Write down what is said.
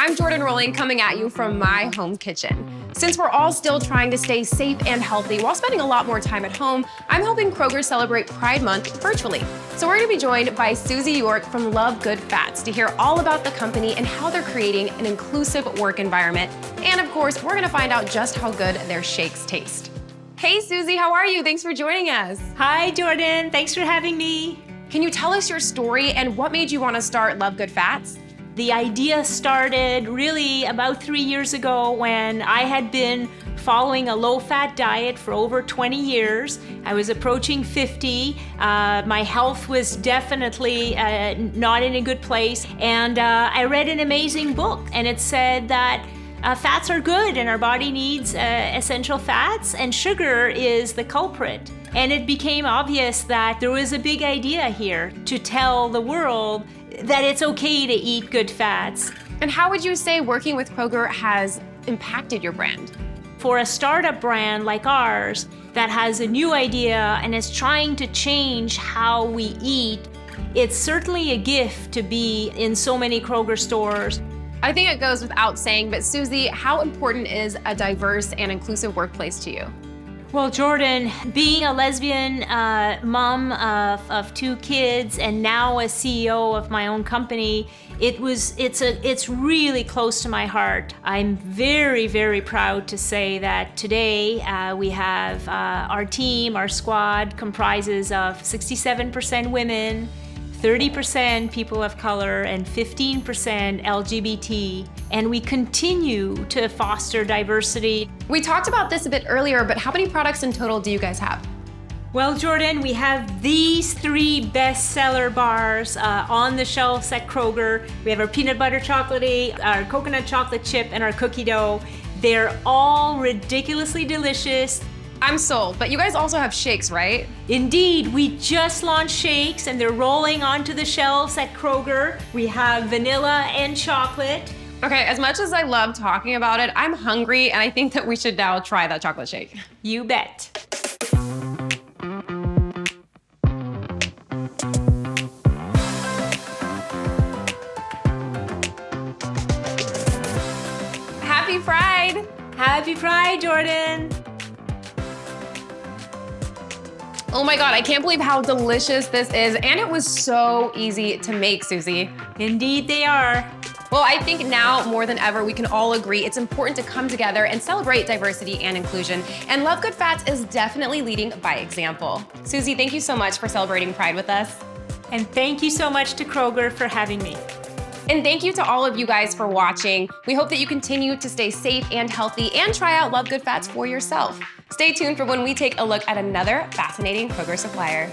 I'm Jordan Rolling, coming at you from my home kitchen. Since we're all still trying to stay safe and healthy while spending a lot more time at home, I'm helping Kroger celebrate Pride Month virtually. So we're gonna be joined by Suzie Yorke from Love Good Fats to hear all about the company and how they're creating an inclusive work environment. And of course, we're gonna find out just how good their shakes taste. Hey Suzie, how are you? Thanks for joining us. Hi Jordan, thanks for having me. Can you tell us your story and what made you want to start Love Good Fats? The idea started really about 3 years ago when I had been following a low-fat diet for over 20 years. I was approaching 50. My health was definitely not in a good place. And I read an amazing book, and it said that fats are good and our body needs essential fats, and sugar is the culprit. And it became obvious that there was a big idea here to tell the world that it's okay to eat good fats. And how would you say working with Kroger has impacted your brand? For a startup brand like ours that has a new idea and is trying to change how we eat, it's certainly a gift to be in so many Kroger stores. I think it goes without saying, but Suzie, how important is a diverse and inclusive workplace to you? Well, Jordan, being a lesbian mom of 2 kids and now a CEO of my own company, it's really close to my heart. I'm very, very proud to say that today we have our team, our squad comprises of 67% women, 30% people of color, and 15% LGBT. And we continue to foster diversity. We talked about this a bit earlier, but how many products in total do you guys have? Well, Jordan, we have these 3 bestseller bars on the shelves at Kroger. We have our peanut butter chocolatey, our coconut chocolate chip, and our cookie dough. They're all ridiculously delicious. I'm sold, but you guys also have shakes, right? Indeed, we just launched shakes and they're rolling onto the shelves at Kroger. We have vanilla and chocolate. Okay, as much as I love talking about it, I'm hungry and I think that we should now try that chocolate shake. You bet. Happy Pride! Happy Pride, Jordan! Oh my God, I can't believe how delicious this is. And it was so easy to make, Suzie. Indeed they are. Well, I think now more than ever, we can all agree it's important to come together and celebrate diversity and inclusion. And Love Good Fats is definitely leading by example. Suzie, thank you so much for celebrating Pride with us. And thank you so much to Kroger for having me. And thank you to all of you guys for watching. We hope that you continue to stay safe and healthy and try out Love Good Fats for yourself. Stay tuned for when we take a look at another fascinating Kroger supplier.